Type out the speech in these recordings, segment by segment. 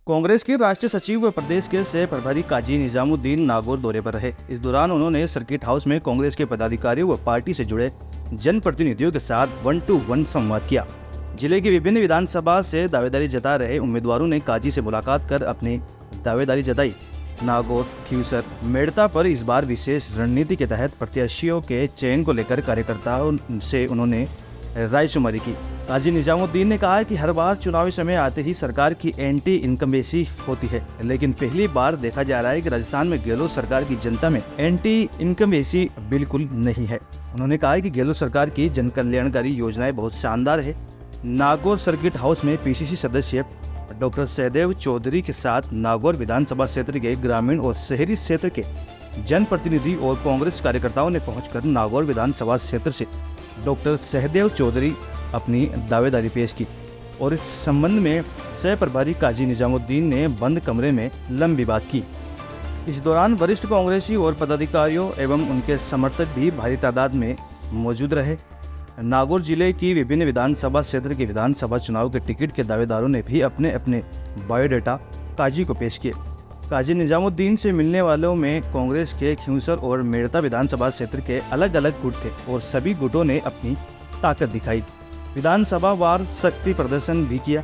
कांग्रेस के राष्ट्रीय सचिव व प्रदेश के सह प्रभारी काजी निजामुद्दीन नागौर दौरे पर रहे। इस दौरान उन्होंने सर्किट हाउस में कांग्रेस के पदाधिकारियों व पार्टी से जुड़े जनप्रतिनिधियों के साथ 1-to-1 संवाद किया। जिले की विभिन्न विधानसभा से दावेदारी जता रहे उम्मीदवारों ने काजी से मुलाकात कर अपनी दावेदारी जताई। नागौर, खींवसर, मेड़ता पर इस बार विशेष रणनीति के तहत प्रत्याशियों के चयन को लेकर कार्यकर्ताओं से उन्होंने रायशुमारी की। काजी निजामुद्दीन ने कहा कि हर बार चुनावी समय आते ही सरकार की एंटी इनकम्बेंसी होती है, लेकिन पहली बार देखा जा रहा है कि राजस्थान में गहलोत सरकार की जनता में एंटी इनकम्बेंसी बिल्कुल नहीं है। उन्होंने कहा कि गहलोत सरकार की जन कल्याणकारी योजनाएं बहुत शानदार है। नागौर सर्किट हाउस में पीसीसी सदस्य डॉक्टर सहदेव चौधरी के साथ नागौर विधानसभा क्षेत्र के ग्रामीण और शहरी क्षेत्र के जनप्रतिनिधि और कांग्रेस कार्यकर्ताओं ने पहुंचकर नागौर विधानसभा क्षेत्र से डॉक्टर सहदेव चौधरी अपनी दावेदारी पेश की और इस संबंध में सह प्रभारी काजी निजामुद्दीन ने बंद कमरे में लंबी बात की। इस दौरान वरिष्ठ कांग्रेसी और पदाधिकारियों एवं उनके समर्थक भी भारी तादाद में मौजूद रहे। नागौर जिले की विभिन्न विधानसभा क्षेत्र के विधानसभा चुनाव के टिकट के दावेदारों ने भी अपने अपने बायोडाटा काजी को पेश किए। काजी निजामुद्दीन से मिलने वालों में कांग्रेस के खींवसर और मेड़ता विधानसभा क्षेत्र के अलग अलग गुट थे और सभी गुटों ने अपनी ताकत दिखाई। विधानसभा वार शक्ति प्रदर्शन भी किया,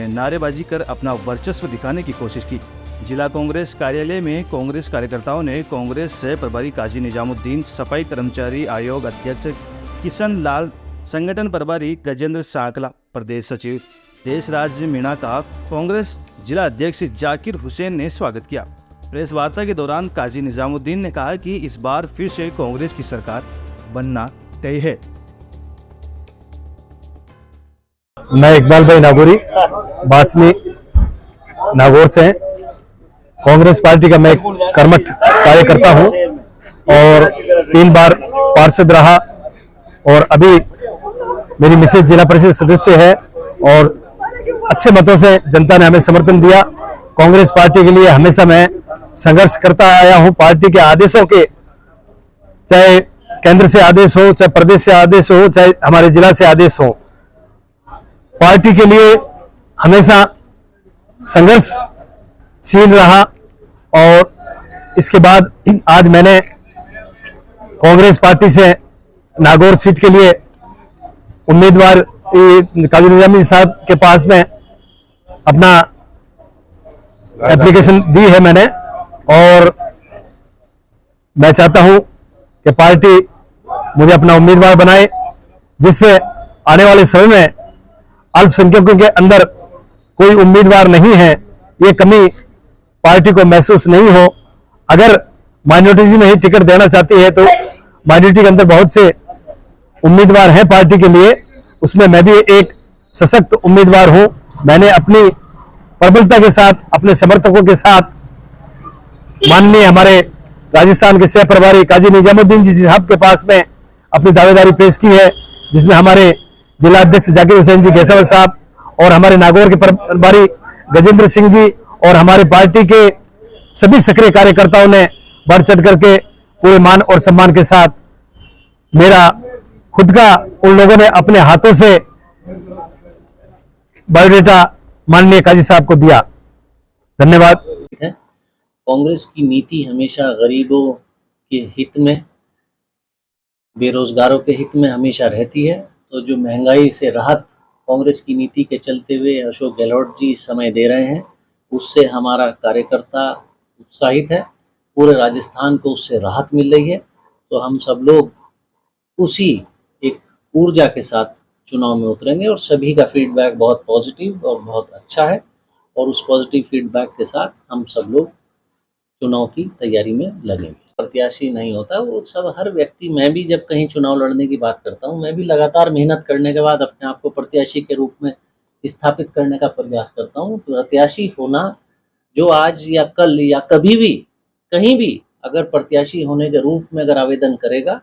नारेबाजी कर अपना वर्चस्व दिखाने की कोशिश की। जिला कांग्रेस कार्यालय में कांग्रेस कार्यकर्ताओं ने कांग्रेस सह प्रभारी काजी निजामुद्दीन, सफाई कर्मचारी आयोग अध्यक्ष किशन लाल, संगठन प्रभारी गजेंद्र सांकला, प्रदेश सचिव देशराज मीणा का कांग्रेस जिला अध्यक्ष जाकिर हुसैन ने स्वागत किया। प्रेस वार्ता के दौरान काजी निजामुद्दीन ने कहा कि इस बार फिर से कांग्रेस की सरकार बनना तय है। मैं इकबाल भाई नागौरी, बासनी नागौर से हैं। कांग्रेस पार्टी का मैं कर्मठ कार्यकर्ता हूं और 3 बार पार्षद रहा और अभी मेरी मिसेज जिला परिषद सदस्य है और अच्छे मतों से जनता ने हमें समर्थन दिया। कांग्रेस पार्टी के लिए हमेशा मैं संघर्ष करता आया हूं। पार्टी के आदेशों के, चाहे केंद्र से आदेश हो, चाहे प्रदेश से आदेश हो, चाहे हमारे जिला से आदेश हो, पार्टी के लिए हमेशा संघर्षशील रहा। और इसके बाद आज मैंने कांग्रेस पार्टी से नागौर सीट के लिए उम्मीदवार काजी निजामुद्दीन साहब के पास में अपना एप्लीकेशन दी है मैंने और मैं चाहता हूं कि पार्टी मुझे अपना उम्मीदवार बनाए, जिससे आने वाले समय में अल्पसंख्यकों के अंदर कोई उम्मीदवार नहीं है, ये कमी पार्टी को महसूस नहीं हो। अगर माइनॉरिटी में ही टिकट देना चाहती है तो माइनॉरिटी के अंदर बहुत से उम्मीदवार हैं पार्टी के लिए, उसमें मैं भी एक सशक्त उम्मीदवार हूं। मैंने अपनी प्रबलता के साथ, अपने समर्थकों के साथ माननीय हमारे राजस्थान के सह प्रभारी काजी निजामुद्दीन जी साहब के पास में अपनी दावेदारी पेश की है, जिसमें हमारे जिला अध्यक्ष जाकिर हुसैन जी गैसावत साहब और हमारे नागौर के प्रभारी गजेंद्र सिंह जी और हमारे पार्टी के सभी सक्रिय कार्यकर्ताओं ने बढ़ चढ़ करके पूरे मान और सम्मान के साथ मेरा खुद का उन लोगों ने अपने हाथों से बायोडाटा माननीय काजी साहब को दिया। धन्यवाद। कांग्रेस की नीति हमेशा गरीबों के हित में, बेरोजगारों के हित में हमेशा रहती है। तो जो महंगाई से राहत कांग्रेस की नीति के चलते हुए अशोक गहलोत जी इस समय दे रहे हैं, उससे हमारा कार्यकर्ता उत्साहित है। पूरे राजस्थान को उससे राहत मिल रही है। तो हम सब लोग उसी एक ऊर्जा के साथ चुनाव में उतरेंगे और सभी का फीडबैक बहुत पॉजिटिव और बहुत अच्छा है और उस पॉजिटिव फीडबैक के साथ हम सब लोग चुनाव की तैयारी में लगेंगे। प्रत्याशी नहीं होता वो सब, हर व्यक्ति, मैं भी जब कहीं चुनाव लड़ने की बात करता हूँ, मैं भी लगातार मेहनत करने के बाद अपने आप को प्रत्याशी के रूप में स्थापित करने का प्रयास करता हूँ। प्रत्याशी होना जो आज या कल या कभी भी कहीं भी अगर प्रत्याशी होने के रूप में अगर आवेदन करेगा,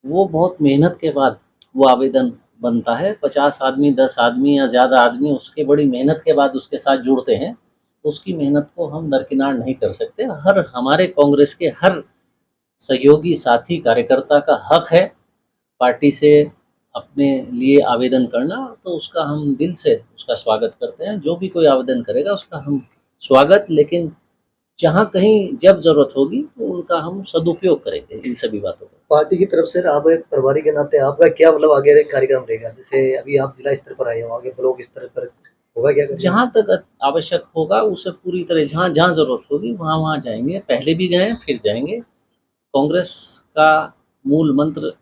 वो बहुत मेहनत के बाद वो आवेदन बनता है। 50 आदमी, 10 आदमी या ज़्यादा आदमी उसके बड़ी मेहनत के बाद उसके साथ जुड़ते हैं, तो उसकी मेहनत को हम दरकिनार नहीं कर सकते। हर हमारे कांग्रेस के हर सहयोगी साथी कार्यकर्ता का हक है पार्टी से अपने लिए आवेदन करना, तो उसका हम दिल से उसका स्वागत करते हैं। जो भी कोई आवेदन करेगा उसका हम स्वागत, लेकिन जहाँ कहीं जब ज़रूरत होगी तो उनका हम सदुपयोग करेंगे इन सभी बातों का। पार्टी की तरफ से आप एक प्रभारी के नाते आपका क्या मतलब आगे एक कार्यक्रम रहेगा? जैसे अभी आप जिला स्तर पर आए हो, आगे ब्लॉक स्तर पर होगा क्या? जहाँ तक आवश्यक होगा उसे पूरी तरह, जहाँ जहाँ ज़रूरत होगी वहाँ जाएंगे। पहले भी गए हैं, फिर जाएंगे। कांग्रेस का मूल मंत्र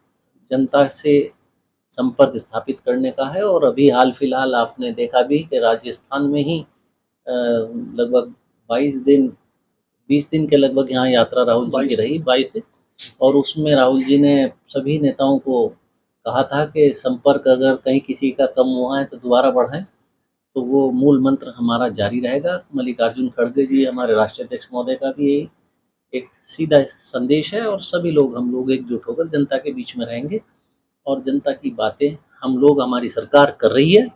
जनता से संपर्क स्थापित करने का है, और अभी हाल फिलहाल आपने देखा भी कि राजस्थान में ही लगभग 20 दिन के लगभग यहाँ यात्रा राहुल जी की रही, 22 दिन। और उसमें राहुल जी ने सभी नेताओं को कहा था कि संपर्क अगर कहीं किसी का कम हुआ है तो दोबारा बढ़ाएं। तो वो मूल मंत्र हमारा जारी रहेगा। मल्लिकार्जुन खड़गे जी हमारे राष्ट्रीय अध्यक्ष महोदय का भी यही एक सीधा संदेश है, और सभी लोग, हम लोग एकजुट होकर जनता के बीच में रहेंगे, और जनता की बातें हम लोग, हमारी सरकार कर रही है,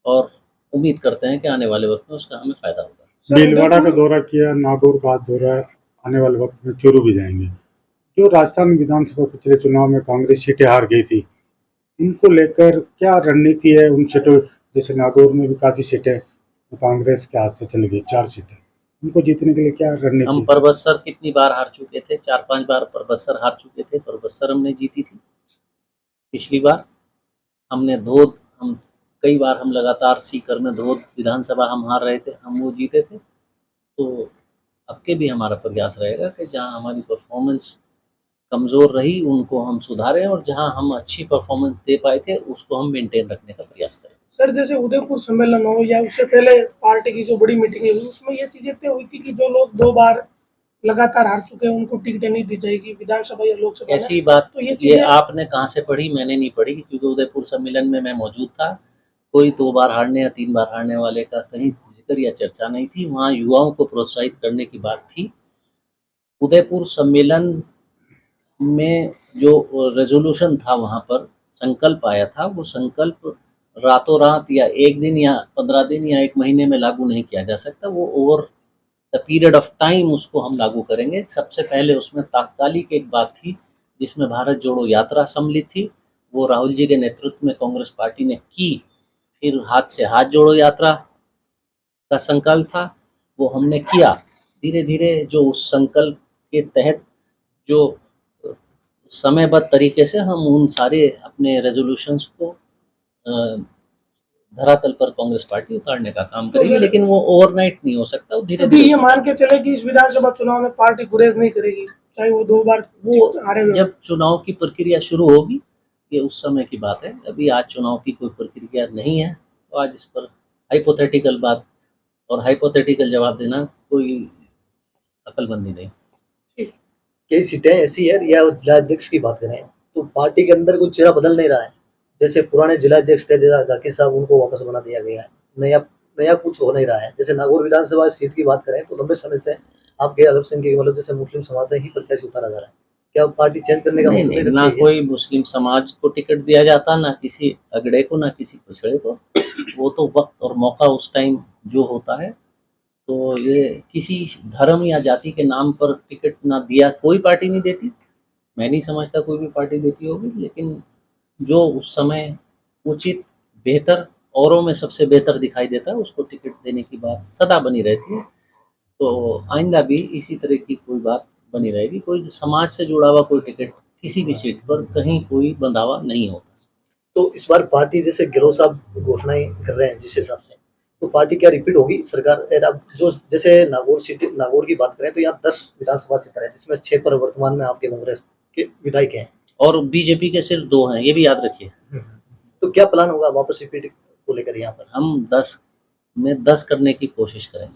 और उम्मीद करते हैं कि आने वाले वक्त में उसका हमें फायदा होगा। भीलवाड़ा का दौरा किया, नागौर का दौरा, आने वाले वक्त में चूरू भी जाएंगे। जो राजस्थान विधानसभा पिछले चुनाव में कांग्रेस सीटें हार गई थी, इनको लेकर क्या रणनीति है? उन सीटों, जैसे नागौर में भी काफी सीटें कांग्रेस के हाथ से चली गई, 4 सीटें, उनको जीतने के लिए क्या रणनीति? हम परबत्सर कितनी बार हार चुके थे, 4-5 बार परबत्सर हार चुके थे। परबत्सर हमने जीती थी पिछली बार। हमने धोद, हम कई बार हम लगातार सीकर में धोद विधानसभा हम हार रहे थे, हम वो जीते थे। तो अब के भी हमारा प्रयास रहेगा कि जहाँ हमारी परफॉर्मेंस कमज़ोर रही उनको हम सुधारें, और जहाँ हम अच्छी परफॉर्मेंस दे पाए थे उसको हम मेंटेन रखने का प्रयास करें। सर, जैसे उदयपुर सम्मेलन हो या उससे पहले पार्टी की जो बड़ी मीटिंग हुई, उसमें ये चीजें तय हुई थी कि जो लोग 2 बार लगातार हार चुके हैं उनको टिकटें नहीं दी जाएगी विधानसभा या लोकसभा में। ऐसी बात तो ये ये चीजें आपने कहाँ से पढ़ी? मैंने नहीं पढ़ी, क्योंकि उदयपुर सम्मेलन में मैं मौजूद था। कोई 2 बार हारने या 3 बार हारने वाले का कहीं जिक्र या चर्चा नहीं थी। वहाँ युवाओं को प्रोत्साहित करने की बात थी। उदयपुर सम्मेलन में जो रेजोल्यूशन था, वहाँ पर संकल्प आया था, वो संकल्प रातों रात या 1 दिन या 15 दिन या 1 महीने में लागू नहीं किया जा सकता। वो over the period of time उसको हम लागू करेंगे। सबसे पहले उसमें तात्कालिक एक बात थी जिसमें भारत जोड़ो यात्रा सम्मिलित थी, वो राहुल जी के नेतृत्व में कांग्रेस पार्टी ने की। फिर हाथ से हाथ जोड़ो यात्रा का संकल्प था, वो हमने किया। धीरे धीरे जो उस संकल्प के तहत जो समयबद्ध तरीके से हम उन सारे अपने रेजोल्यूशंस को धरातल पर कांग्रेस पार्टी उतारने का काम करेगी, लेकिन वो ओवरनाइट नहीं हो सकता। वो धीरे अभी धीरे ये मान के चले कि इस विधानसभा चुनाव में पार्टी गुरेज नहीं करेगी, चाहे वो 2 बार वो हारे हुए। जब चुनाव की प्रक्रिया शुरू होगी, ये उस समय की बात है। अभी आज चुनाव की कोई प्रक्रिया नहीं है, तो आज इस पर हाइपोथेटिकल बात और हाइपोथेटिकल जवाब देना कोई अकलमंदी नहीं। कई सीटें ऐसी है, या जिला अध्यक्ष की बात करें तो पार्टी के अंदर कोई चेहरा बदल नहीं रहा है। जैसे पुराने जिला अध्यक्ष थे जाकिर साहब, उनको वापस बना दिया गया है। नया कुछ हो नहीं रहा है। जैसे नागौर विधानसभा सीट की बात करें तो लंबे समय से आपके अल्पसंख्यक मतलब जैसे मुस्लिम समाज से ही प्रत्याशी उतारा जा रहा है। क्या पार्टी चेंज करने का नहीं, ना कोई मुस्लिम समाज को टिकट दिया जाता, ना किसी अगड़े को, ना किसी पिछड़े को। वो तो वक्त और मौका उस टाइम जो होता है। तो ये किसी धर्म या जाति के नाम पर टिकट ना दिया कोई पार्टी नहीं देती। मैं नहीं समझता कोई भी पार्टी देती होगी, लेकिन जो उस समय उचित, बेहतर, औरों में सबसे बेहतर दिखाई देता है उसको टिकट देने की बात सदा बनी रहती है। तो आइंदा भी इसी तरह की कोई बात बनी रहेगी। कोई समाज से जुड़ा हुआ कोई टिकट किसी भी सीट पर कहीं कोई बंधावा नहीं होता। तो इस बार पार्टी जैसे गहलोत साहब घोषणाएं कर रहे हैं जिस हिसाब से, तो पार्टी क्या रिपीट होगी सरकार? अब जो जैसे नागौर की बात करें तो यहाँ 10 विधानसभा क्षेत्र है, जिसमें 6 पर वर्तमान में आपके कांग्रेस के विधायक हैं और बीजेपी के सिर्फ 2 हैं, ये भी याद रखिए। तो क्या प्लान होगा वापस रिपीट को लेकर? यहाँ पर हम 10 में 10 करने की कोशिश करेंगे।